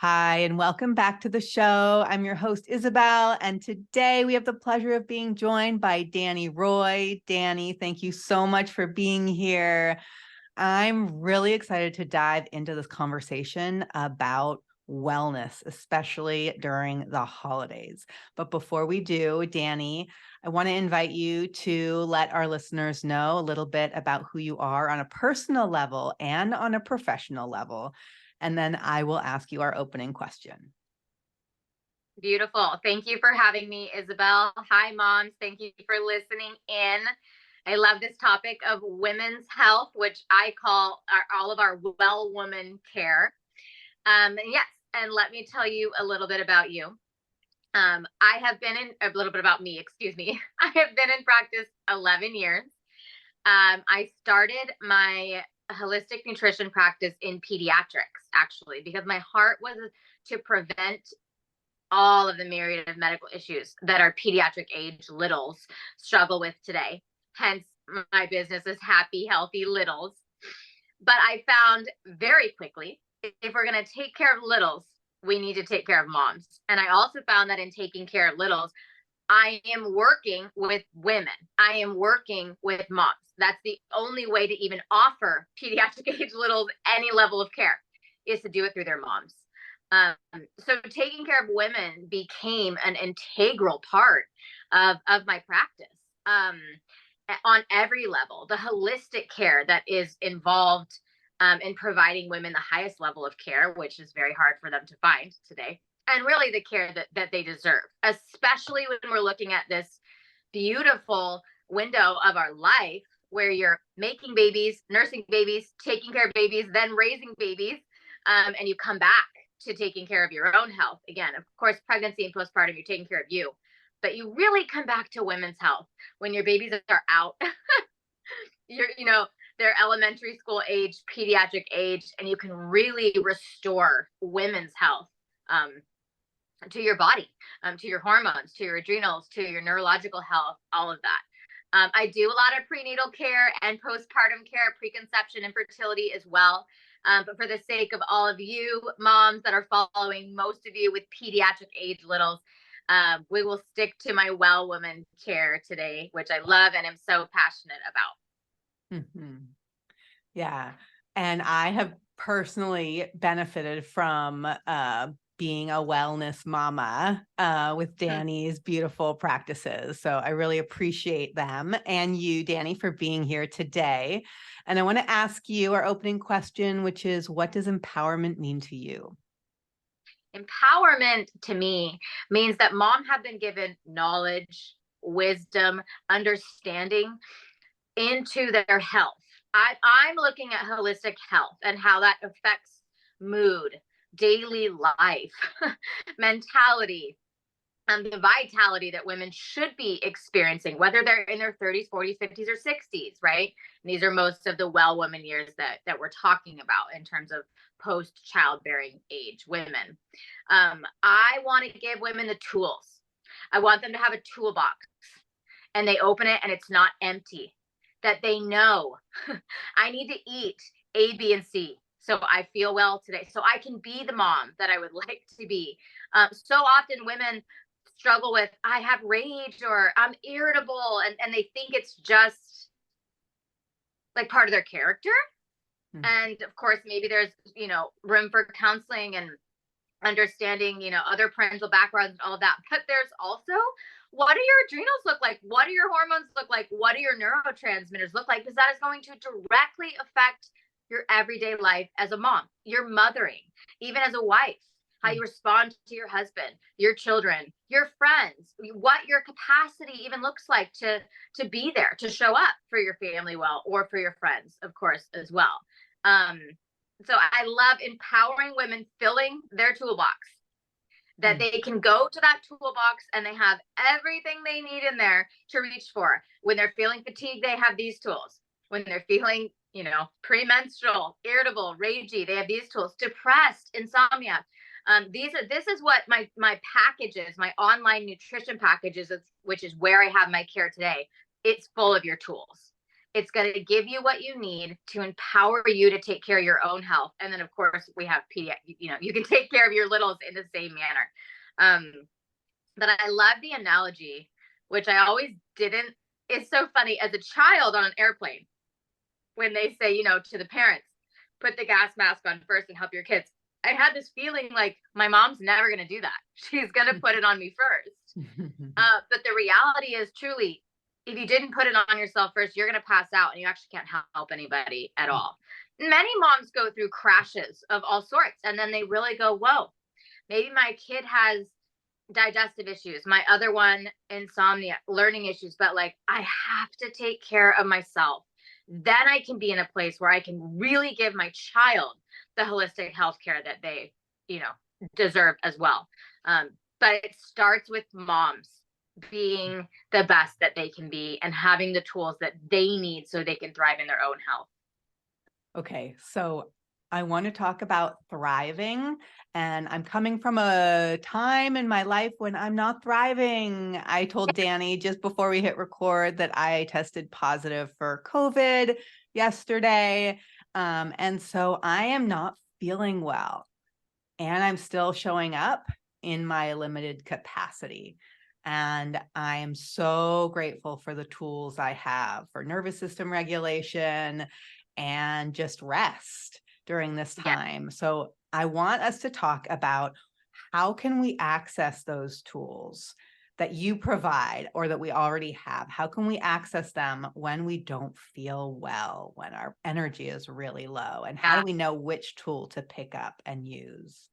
Hi, and welcome back to the show. I'm your host, Isabel, and today we have the pleasure of being joined by Dani Roy. Dani, thank you so much for being here. I'm really excited to dive into this conversation about wellness, especially during the holidays. But before we do, Dani, I want to invite you to let our listeners know a little bit about who you are on a personal level and on a professional level. And then I will ask you our opening question. Beautiful. Thank you for having me, Isabel. Hi, moms. Thank you for listening in. I love this topic of women's health, which I call all of our well woman care. Yes, and let me tell you a little bit about you. I have been in a little bit about me, excuse me. I have been in practice 11 years. I started my holistic nutrition practice in pediatrics, actually, because my heart was to prevent all of the myriad of medical issues that our pediatric age littles struggle with today. Hence, my business is Happy, Healthy Littles. But I found very quickly, if we're going to take care of littles, we need to take care of moms. And I also found that in taking care of littles, I am working with women. I am working with moms. That's the only way to even offer pediatric age littles any level of care, is to do it through their moms. So taking care of women became an integral part of my practice on every level. The holistic care that is involved in providing women the highest level of care, which is very hard for them to find today, and really the care that they deserve, especially when we're looking at this beautiful window of our life where you're making babies, nursing babies, taking care of babies, then raising babies, and you come back to taking care of your own health. Again, of course, pregnancy and postpartum, you're taking care of you, but you really come back to women's health when your babies are out. They're elementary school age, pediatric age, and you can really restore women's health to your body, to your hormones, to your adrenals, to your neurological health, all of that. I do a lot of prenatal care and postpartum care, preconception and fertility as well. But for the sake of all of you moms that are following, most of you with pediatric age littles, we will stick to my well woman care today, which I love and am so passionate about. Mm-hmm. Yeah. And I have personally benefited from being a wellness mama with Dani's beautiful practices. So I really appreciate them and you, Dani, for being here today. And I want to ask you our opening question, which is, what does empowerment mean to you? Empowerment to me means that mom have been given knowledge, wisdom, understanding into their health. I'm looking at holistic health and how that affects mood, daily life, mentality, and the vitality that women should be experiencing, whether they're in their 30s, 40s, 50s, or 60s, right? And these are most of the well woman years that we're talking about in terms of post childbearing age women. I want to give women the tools. I want them to have a toolbox and they open it and it's not empty, that they know I need to eat A, B, and C so I feel well today, so I can be the mom that I would like to be. So often women struggle with, I have rage or I'm irritable, and they think it's just like part of their character. Mm-hmm. And of course, maybe there's, room for counseling and understanding, other parental backgrounds and all of that. But there's also, what do your adrenals look like? What do your hormones look like? What do your neurotransmitters look like? Because that is going to directly affect your everyday life as a mom, your mothering, even as a wife, how you respond to your husband, your children, your friends, what your capacity even looks like to be there, to show up for your family well, or for your friends, of course, as well. So I love empowering women, filling their toolbox, that they can go to that toolbox and they have everything they need in there to reach for. When they're feeling fatigued, they have these tools. When they're feeling, premenstrual, irritable, ragey, they have these tools. Depressed, insomnia. This is what my packages, my online nutrition packages, which is where I have my care today. It's full of your tools. It's going to give you what you need to empower you to take care of your own health. And then, of course, we have you can take care of your littles in the same manner. But I love the analogy, which I always didn't. It's so funny as a child on an airplane when they say, to the parents, put the gas mask on first and help your kids. I had this feeling like my mom's never going to do that. She's going to put it on me first. But the reality is truly, if you didn't put it on yourself first, you're going to pass out and you actually can't help anybody at all. Many moms go through crashes of all sorts, and then they really go, whoa, maybe my kid has digestive issues, my other one, insomnia, learning issues, but like, I have to take care of myself. Then I can be in a place where I can really give my child the holistic health care that they, deserve as well. But it starts with moms being the best that they can be and having the tools that they need so they can thrive in their own health. Okay, so I want to talk about thriving, and I'm coming from a time in my life when I'm not thriving. I told Dani just before we hit record that I tested positive for COVID yesterday. And so I am not feeling well, and I'm still showing up in my limited capacity. And I am so grateful for the tools I have for nervous system regulation and just rest during this time. Yeah. So I want us to talk about how can we access those tools that you provide or that we already have? How can we access them when we don't feel well, when our energy is really low? And how do we know which tool to pick up and use?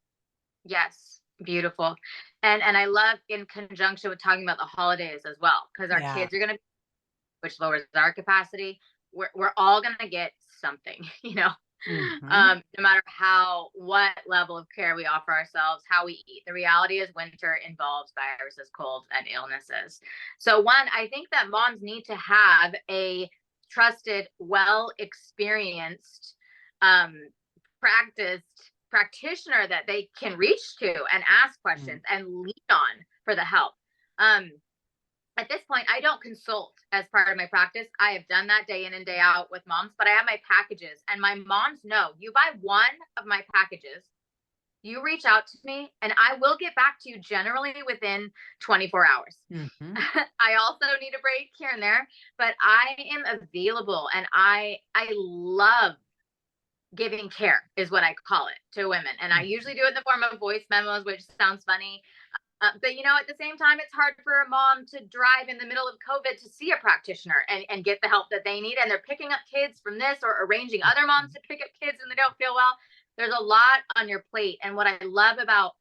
Yes. Beautiful. And I love in conjunction with talking about the holidays as well, because our kids are going to, which lowers our capacity. We're all going to get something, no matter what level of care we offer ourselves, how we eat. The reality is winter involves viruses, colds, and illnesses. So one, I think that moms need to have a trusted, well-experienced, practitioner that they can reach to and ask questions and lean on for the help. At this point, I don't consult as part of my practice. I have done that day in and day out with moms, but I have my packages, and my moms know, you buy one of my packages, you reach out to me, and I will get back to you generally within 24 hours. Mm-hmm. I also need a break here and there, but I am available, and I love giving care is what I call it to women. And I usually do it in the form of voice memos, which sounds funny. But, at the same time, it's hard for a mom to drive in the middle of COVID to see a practitioner and get the help that they need. And they're picking up kids from this or arranging other moms to pick up kids and they don't feel well. There's a lot on your plate. And what I love about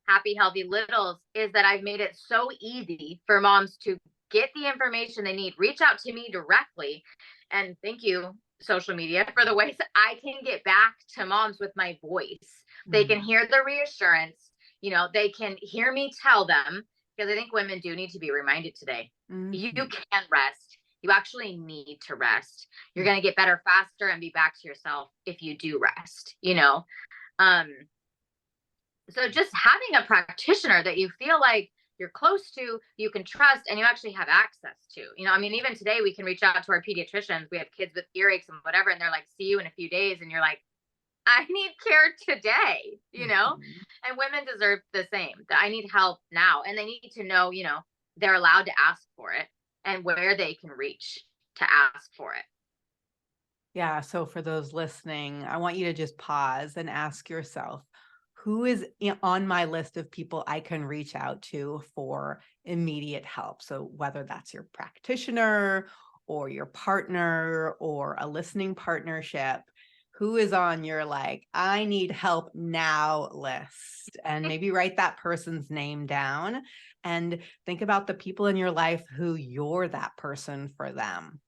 Happy Healthy Littles is that I've made it so easy for moms to get the information they need, reach out to me directly. And thank you, social media, for the ways that I can get back to moms with my voice. They can hear the reassurance. They can hear me tell them, because I think women do need to be reminded today. You can rest. You actually need to rest. You're going to get better faster and be back to yourself if you do rest, So just having a practitioner that you feel like you're close to, you can trust, and you actually have access to, even today we can reach out to our pediatricians. We have kids with earaches and whatever, and they're like, see you in a few days. And you're like, I need care today, and women deserve the same. That I need help now. And they need to know, they're allowed to ask for it and where they can reach to ask for it. Yeah. So for those listening, I want you to just pause and ask yourself, who is on my list of people I can reach out to for immediate help? So whether that's your practitioner or your partner or a listening partnership, who is on your I need help now list? And maybe write that person's name down and think about the people in your life who you're that person for them.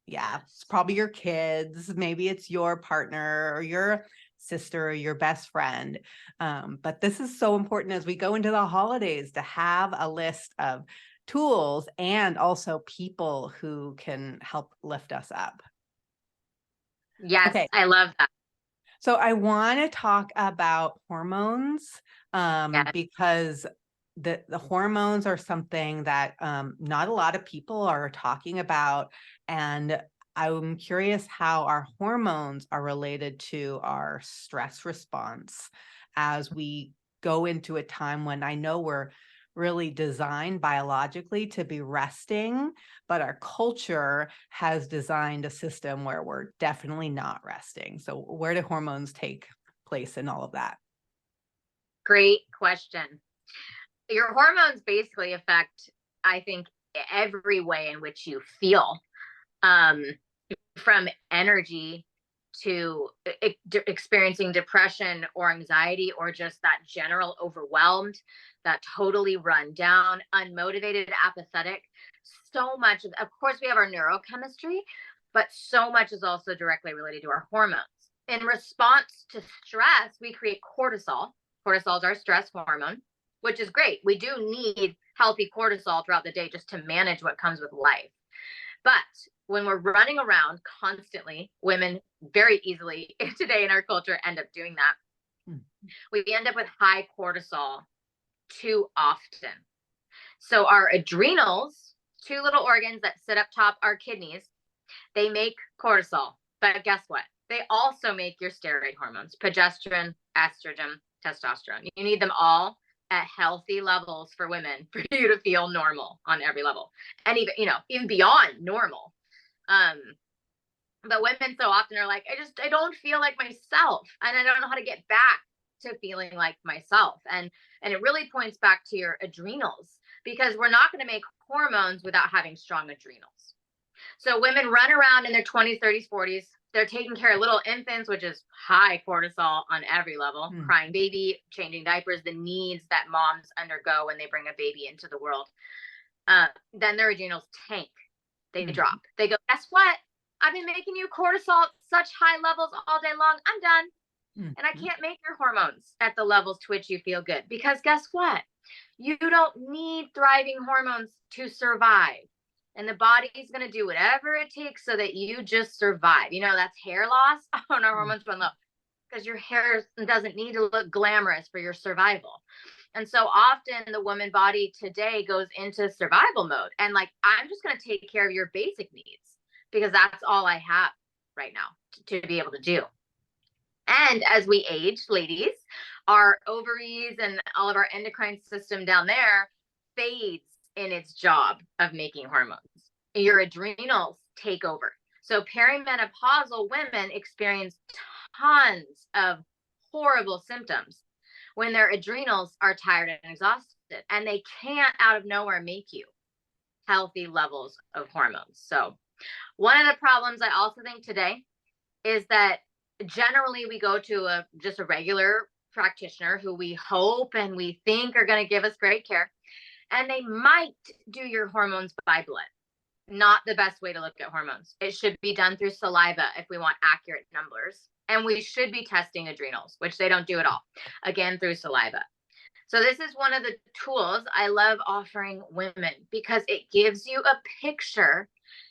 Yeah, it's probably your kids. Maybe it's your partner or your sister or your best friend. But this is so important as we go into the holidays to have a list of tools and also people who can help lift us up. Yes, okay. I love that. So I want to talk about hormones because the hormones are something that not a lot of people are talking about. And I'm curious how our hormones are related to our stress response as we go into a time when I know we're really designed biologically to be resting, but our culture has designed a system where we're definitely not resting. So where do hormones take place in all of that? Great question. Your hormones basically affect, I think, every way in which you feel. Um, from energy to experiencing depression or anxiety, or just that general overwhelmed, that totally run down, unmotivated, apathetic. So much, of course, we have our neurochemistry, but so much is also directly related to our hormones. In response to stress, we create cortisol. Cortisol is our stress hormone, which is great. We do need healthy cortisol throughout the day just to manage what comes with life. But when we're running around constantly, women very easily today in our culture end up doing that. We end up with high cortisol too often. So our adrenals, two little organs that sit up top, our kidneys, they make cortisol. But guess what? They also make your steroid hormones, progesterone, estrogen, testosterone. You need them all at healthy levels for women for you to feel normal on every level. And even beyond normal. But women so often are like, I don't feel like myself, and I don't know how to get back to feeling like myself. And it really points back to your adrenals, because we're not going to make hormones without having strong adrenals. So women run around in their 20s, 30s, 40s. They're taking care of little infants, which is high cortisol on every level, crying baby, changing diapers, the needs that moms undergo when they bring a baby into the world. Then their adrenals tank. They drop. They go, guess what? I've been making you cortisol at such high levels all day long. I'm done. And I can't make your hormones at the levels to which you feel good. Because guess what? You don't need thriving hormones to survive. And the body is going to do whatever it takes so that you just survive. That's hair loss. Oh, no, hormones run low. Because your hair doesn't need to look glamorous for your survival. And so often the woman body today goes into survival mode. And like, I'm just going to take care of your basic needs, because that's all I have right now to be able to do. And as we age, ladies, our ovaries and all of our endocrine system down there fades in its job of making hormones. Your adrenals take over. So perimenopausal women experience tons of horrible symptoms when their adrenals are tired and exhausted, and they can't out of nowhere make you healthy levels of hormones. So one of the problems I also think today is that generally we go to just a regular practitioner who we hope and we think are going to give us great care, and they might do your hormones by blood. Not the best way to look at hormones. It should be done through saliva if we want accurate numbers. And we should be testing adrenals, which they don't do at all. Again, through saliva. So this is one of the tools I love offering women, because it gives you a picture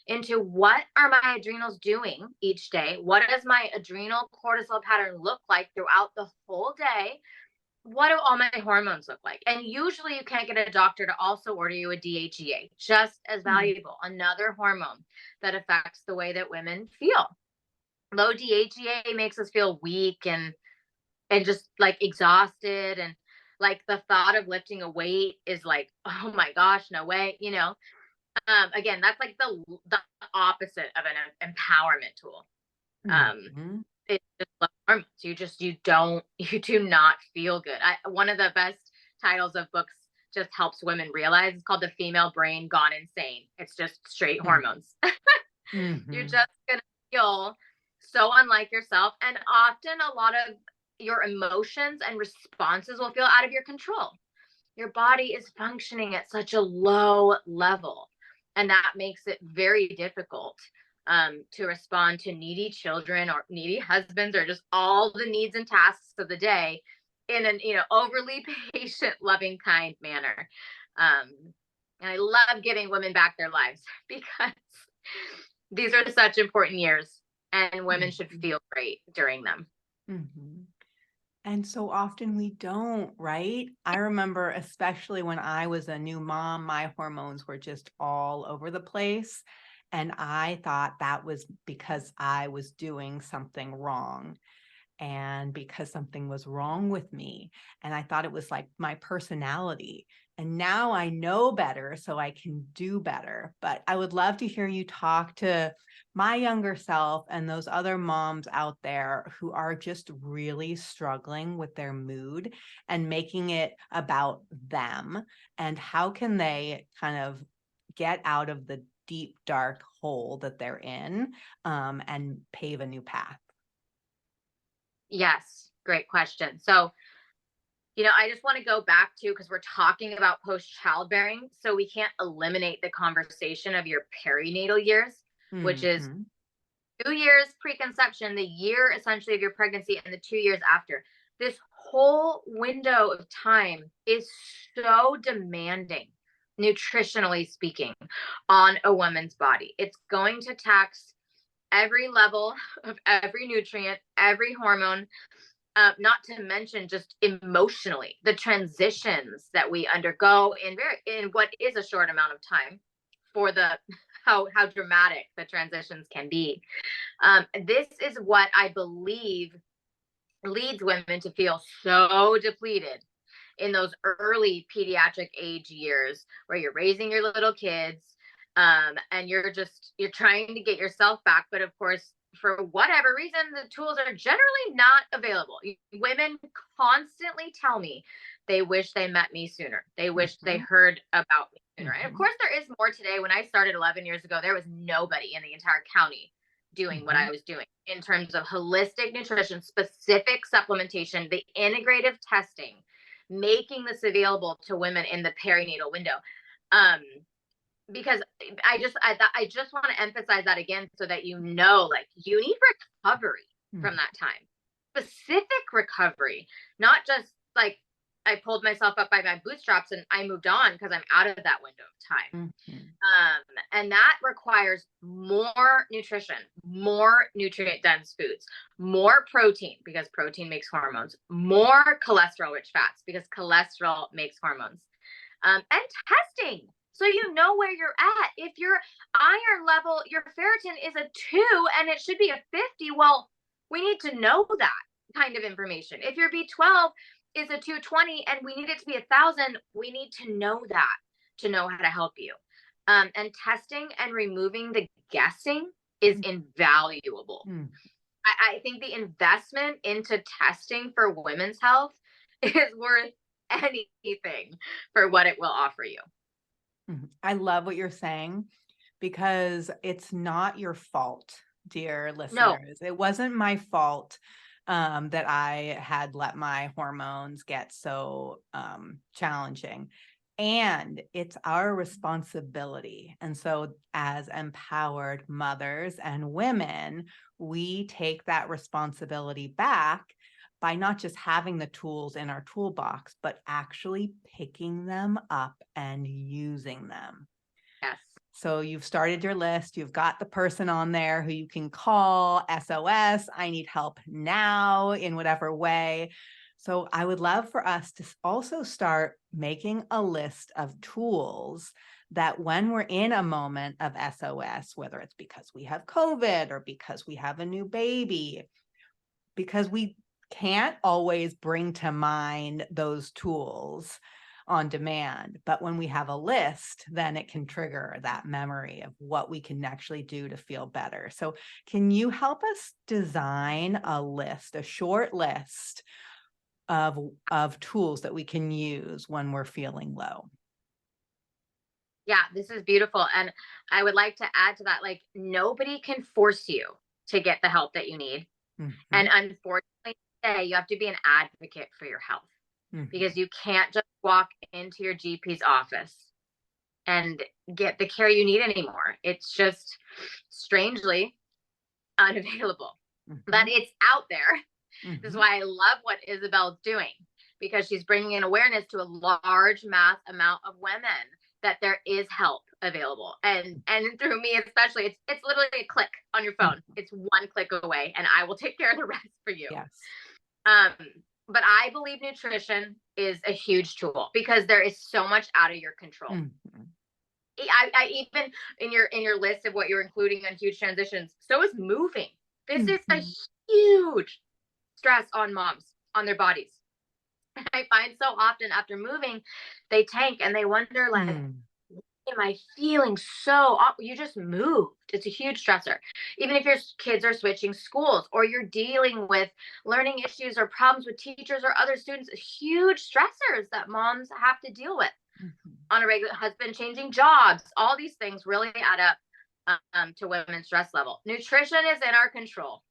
into what are my adrenals doing each day? What does my adrenal cortisol pattern look like throughout the whole day? What do all my hormones look like? And usually you can't get a doctor to also order you a DHEA, just as valuable, another hormone that affects the way that women feel. Low DHEA makes us feel weak and just like exhausted, and like the thought of lifting a weight is like, oh my gosh, no way. Again, that's like the opposite of an empowerment tool. It's just low hormones. You do not feel good. One of the best titles of books just helps women realize, it's called The Female Brain Gone Insane. It's just straight hormones. You're just gonna feel so unlike yourself, and often a lot of your emotions and responses will feel out of your control. Your body is functioning at such a low level, and that makes it very difficult to respond to needy children or needy husbands, or just all the needs and tasks of the day in an overly patient, loving, kind manner. And I love giving women back their lives, because these are such important years, and women should feel great during them. And so often we don't, right? I remember, especially when I was a new mom, my hormones were just all over the place. And I thought that was because I was doing something wrong and because something was wrong with me. And I thought it was like my personality. And now I know better, so I can do better. But I would love to hear you talk to my younger self and those other moms out there who are just really struggling with their mood and making it about them. And how can they kind of get out of the deep, dark hole that they're in, and pave a new path? Yes, great question. So, I just want to go back to, because we're talking about post childbearing, so we can't eliminate the conversation of your perinatal years, which is Mhm. 2 years preconception, the year essentially of your pregnancy, and the 2 years after. This whole window of time is so demanding, nutritionally speaking, on a woman's body. It's going to tax every level of every nutrient, every hormone, not to mention just emotionally, the transitions that we undergo in what is a short amount of time for the how dramatic the transitions can be. This is what I believe leads women to feel so depleted in those early pediatric age years where you're raising your little kids, and you're trying to get yourself back, but of course, for whatever reason, the tools are generally not available. Women constantly tell me they wish they met me sooner, they wish they Mhm. heard about me sooner. And of Mhm. course there is more today. When I started 11 years ago, there was nobody in the entire county doing what Mhm. I was doing in terms of holistic nutrition, specific supplementation, the integrative testing, making this available to women in the perinatal window. Um, because I just want to emphasize that again, so that like, you need recovery from Mhm. that time, specific recovery, not just like I pulled myself up by my bootstraps and I moved on because I'm out of that window of time. Mhm. And that requires more nutrition, more nutrient dense foods, more protein, because protein makes hormones, more cholesterol rich fats, because cholesterol makes hormones, and testing. So you know where you're at. If your iron level, your ferritin is a 2 and it should be a 50, well, we need to know that kind of information. If your B12 is a 220 and we need it to be 1,000, we need to know that to know how to help you. And testing and removing the guessing is invaluable. Mhm. I think the investment into testing for women's health is worth anything for what it will offer you. Mhm. I love what you're saying because it's not your fault, dear No, listeners. It wasn't my fault that I had let my hormones get so challenging. And it's our responsibility. And so, as empowered mothers and women, we take that responsibility back by not just having the tools in our toolbox, but actually picking them up and using them. yes. So you've started your list, you've got the person on there who you can call, SOS, I need help now in whatever way. So I would love for us to also start making a list of tools that when we're in a moment of SOS, whether it's because we have COVID or because we have a new baby, because we can't always bring to mind those tools on demand. But when we have a list, then it can trigger that memory of what we can actually do to feel better. So, can you help us design a list, a short list of tools that we can use when we're feeling low? Yeah, this is beautiful. And I would like to add to that, like, nobody can force you to get the help that you need. And Mhm. unfortunately, today, you have to be an advocate for your health, Mhm. because you can't just walk into your GP's office and get the care you need anymore. It's just strangely unavailable, but Mhm. it's out there. This is Mhm. why I love what Isabel's doing, because she's bringing in awareness to a large mass amount of women that there is help available. And through me especially, it's literally a click on your phone. Mhm. It's one click away and I will take care of the rest for you. Yes. Um, but I believe nutrition is a huge tool because there is so much out of your control. Mhm. I even in your list of what you're including on huge transitions, so is moving. This is a huge stress on moms, on their bodies. I find so often after moving, they tank and they wonder, like, am I feeling so you just moved? It's a huge stressor. Even if your kids are switching schools or you're dealing with learning issues or problems with teachers or other students, huge stressors that moms have to deal with on a regular, husband changing jobs, all these things really add up to women's stress level. Nutrition is in our control.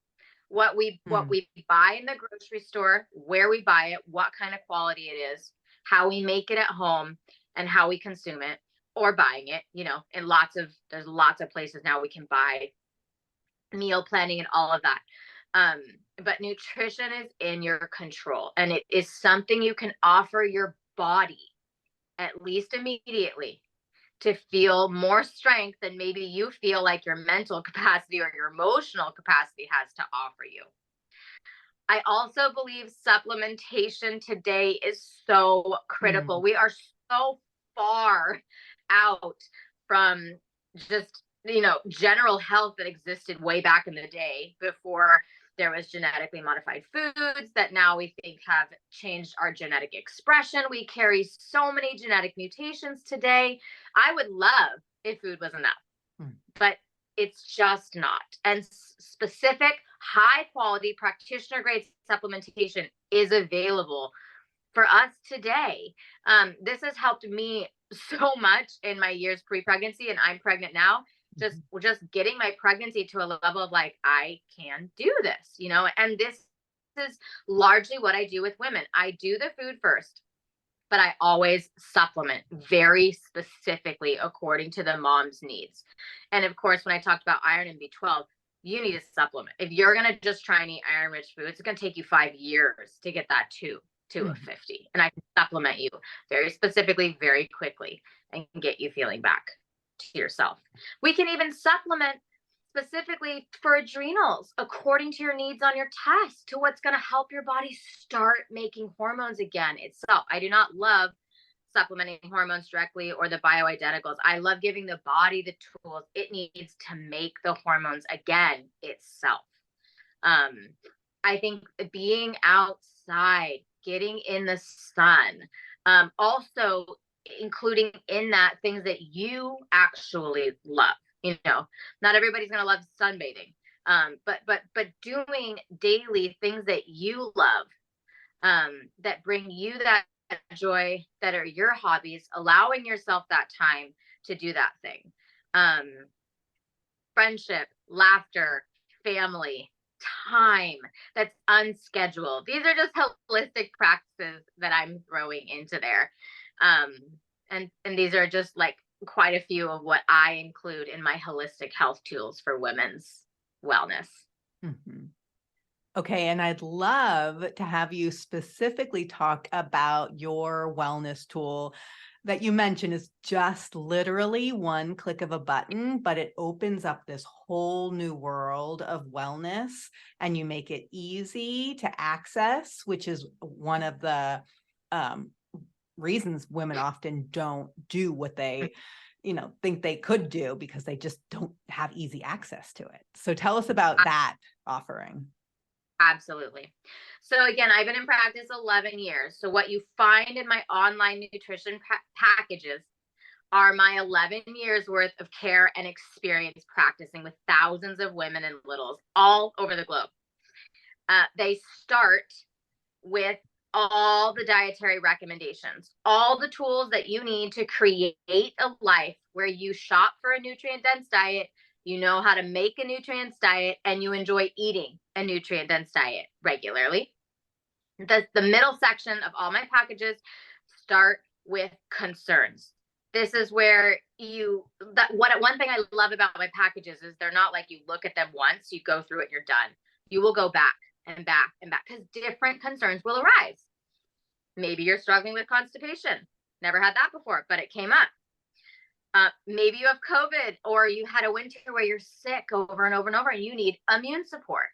What we buy in the grocery store, where we buy it, what kind of quality it is, how we make it at home, and how we consume it, or buying it, in there's lots of places now we can buy meal planning and all of that. But nutrition is in your control, and it is something you can offer your body, at least immediately, to feel more strength than maybe you feel like your mental capacity or your emotional capacity has to offer you. I also believe supplementation today is so critical. We are so far out from just, general health that existed way back in the day before there was genetically modified foods that now we think have changed our genetic expression. We carry so many genetic mutations today. I would love if food was enough, but it's just not. And specific, high quality, practitioner grade supplementation is available for us today. This has helped me so much in my years pre-pregnancy, and I'm pregnant now. Just getting my pregnancy to a level of like, I can do this, and this is largely what I do with women. I do the food first, but I always supplement very specifically according to the mom's needs. And of course, when I talked about iron and B12, you need to supplement. If you're going to just try and eat iron rich foods, it's going to take you 5 years to get that to a 50. And I can supplement you very specifically, very quickly, and get you feeling back to yourself. We can even supplement specifically for adrenals according to your needs on your test, to what's going to help your body start making hormones again itself. I do not love supplementing hormones directly or the bioidenticals. I love giving the body the tools it needs to make the hormones again itself. I think being outside, getting in the sun, also including in that things that you actually love. Not everybody's going to love sunbathing, but doing daily things that you love, that bring you that joy, that are your hobbies, allowing yourself that time to do that thing. Friendship, laughter, family, time that's unscheduled. These are just holistic practices that I'm throwing into there. And these are just like quite a few of what I include in my holistic health tools for women's wellness. Okay. And I'd love to have you specifically talk about your wellness tool that you mentioned is just literally one click of a button, but it opens up this whole new world of wellness, and you make it easy to access, which is one of the reasons women often don't do what they think they could do, because they just don't have easy access to it. So tell us about that offering. Absolutely. So again, I've been in practice 11 years. So what you find in my online nutrition packages are my 11 years worth of care and experience practicing with thousands of women and littles all over the globe. They start with all the dietary recommendations, all the tools that you need to create a life where you shop for a nutrient-dense diet, you know how to make a nutrient-dense diet, and you enjoy eating a nutrient-dense diet regularly. The middle section of all my packages start with concerns. This is where one thing I love about my packages is they're not like you look at them once, you go through it, you're done. You will go back and back and back, because different concerns will arise. Maybe you're struggling with constipation. Never had that before, but it came up. Maybe you have COVID, or you had a winter where you're sick over and over and over and you need immune support.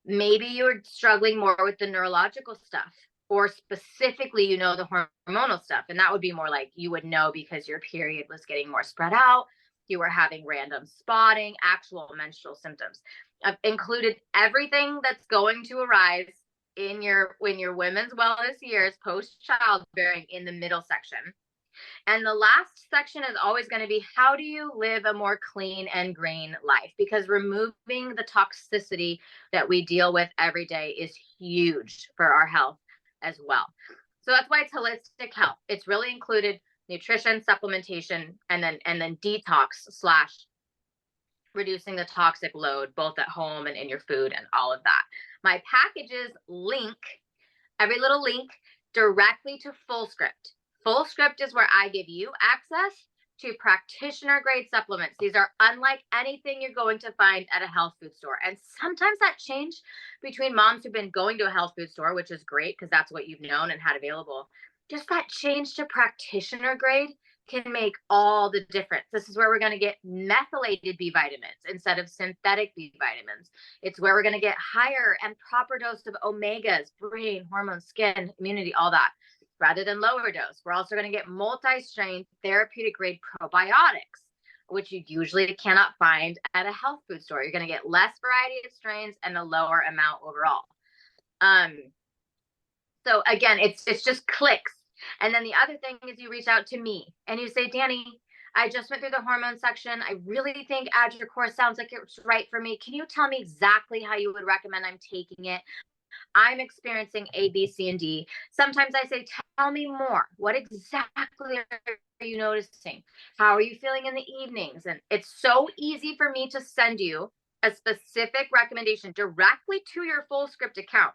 Maybe you're struggling more with the neurological stuff. or specifically, the hormonal stuff. And that would be more like you would know because your period was getting more spread out. You were having random spotting, actual menstrual symptoms. I've included everything that's going to arise in your women's wellness years post childbearing in the middle section. And the last section is always going to be, how do you live a more clean and green life? Because removing the toxicity that we deal with every day is huge for our health as well. So that's why it's holistic health. It's really included nutrition, supplementation, and then detox slash reducing the toxic load, both at home and in your food and all of that. My packages link, every little link, directly to FullScript. FullScript is where I give you access to practitioner grade supplements. These are unlike anything you're going to find at a health food store. And sometimes that change between moms who've been going to a health food store, which is great because that's what you've known and had available, just that change to practitioner grade can make all the difference. This is where we're going to get methylated B vitamins instead of synthetic B vitamins. It's where we're going to get higher and proper dose of omegas, brain, hormones, skin, immunity, all that, rather than lower dose. We're also going to get multi-strain therapeutic grade probiotics, which you usually cannot find at a health food store. You're going to get less variety of strains and a lower amount overall. So again, it's just clicks. And then the other thing is you reach out to me and you say, Dani, I just went through the hormone section. I really think AdriCore sounds like it's right for me. Can you tell me exactly how you would recommend I'm taking it? I'm experiencing A, B, C, and D. Sometimes I say, tell me more. What exactly are you noticing? How are you feeling in the evenings? And it's so easy for me to send you a specific recommendation directly to your FullScript account.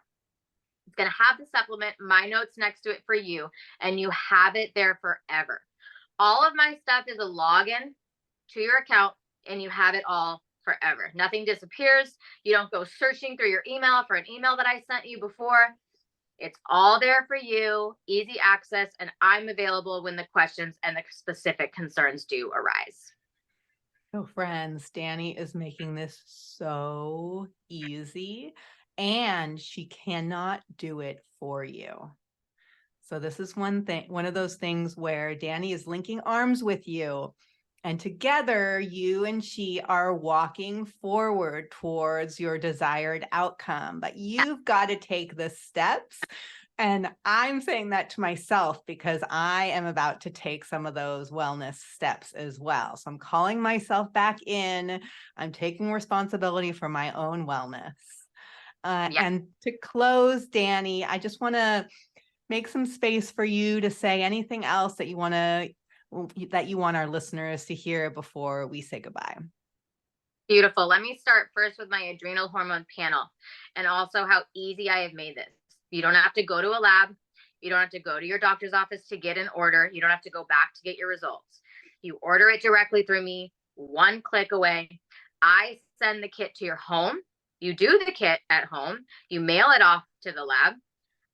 It's going to have the supplement, my notes next to it for you, and you have it there forever. All of my stuff is a login to your account, and you have it all forever. Nothing disappears. You don't go searching through your email for an email that I sent you before. It's all there for you, easy access, and I'm available when the questions and the specific concerns do arise. So friends, Dani is making this so easy, and she cannot do it for you. So this is one of those things where Dani is linking arms with you, and together you and she are walking forward towards your desired outcome. But you've got to take the steps. And I'm saying that to myself because I am about to take some of those wellness steps as well. So I'm calling myself back in. I'm taking responsibility for my own wellness. And to close, Dani, I just want to make some space for you to say anything else that you want our listeners to hear before we say goodbye. Beautiful. Let me start first with my adrenal hormone panel and also how easy I have made this. You don't have to go to a lab. You don't have to go to your doctor's office to get an order. You don't have to go back to get your results. You order it directly through me, one click away. I send the kit to your home. You do the kit at home. You mail it off to the lab.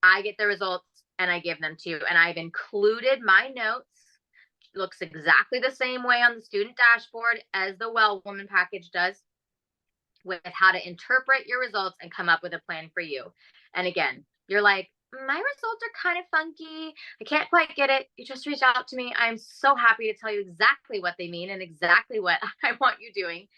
I get the results and I give them to you. And I've included my notes. It looks exactly the same way on the student dashboard as the Well Woman package does, with how to interpret your results and come up with a plan for you. And again, you're like, my results are kind of funky. I can't quite get it. You just reach out to me. I'm so happy to tell you exactly what they mean and exactly what I want you doing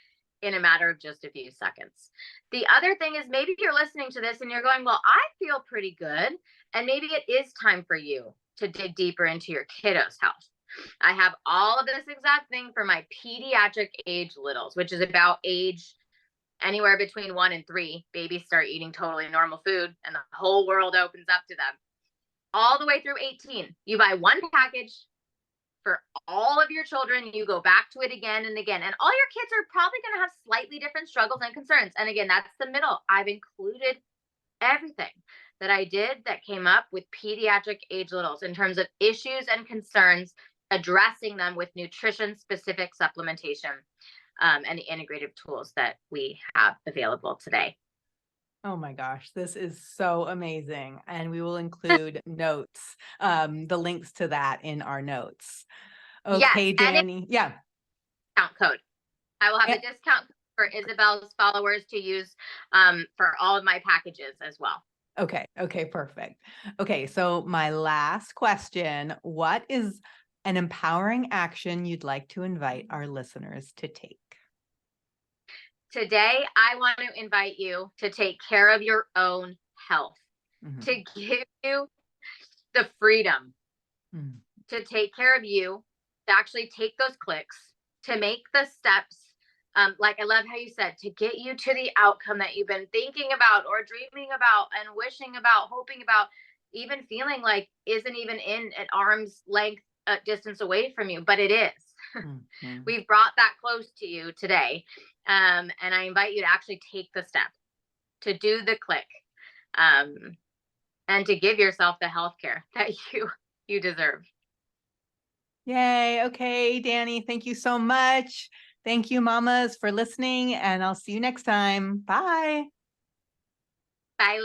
in a matter of just a few seconds. The other thing is maybe you're listening to this and you're going, well, I feel pretty good. And maybe it is time for you to dig deeper into your kiddos' health. I have all of this exact thing for my pediatric age littles, which is about age anywhere between 1 and 3. Babies start eating totally normal food and the whole world opens up to them. All the way through 18. You buy one package for all of your children. You go back to it again and again. And all your kids are probably going to have slightly different struggles and concerns. And again, that's the middle. I've included everything that I did that came up with pediatric age littles in terms of issues and concerns, addressing them with nutrition specific supplementation. And the integrative tools that we have available today. Oh my gosh, this is so amazing. And we will include notes, the links to that in our notes. Okay, yes, Dani. Yeah. Discount code. I will have a discount for Isabel's followers to use for all of my packages as well. Okay. Okay. Perfect. Okay. So my last question, what is an empowering action you'd like to invite our listeners to take? Today, I want to invite you to take care of your own health, Mhm. to give you the freedom Mhm. to take care of you, to actually take those clicks, to make the steps. Like I love how you said, to get you to the outcome that you've been thinking about or dreaming about and wishing about, hoping about, even feeling like isn't even in an arm's length distance away from you, but it is. Mhm. We've brought that close to you today. And I invite you to actually take the step, to do the click, um, and to give yourself the health care that you deserve. Yay. Okay, Dani, thank you so much. Thank you, mamas, for listening, and I'll see you next time. Bye. Bye.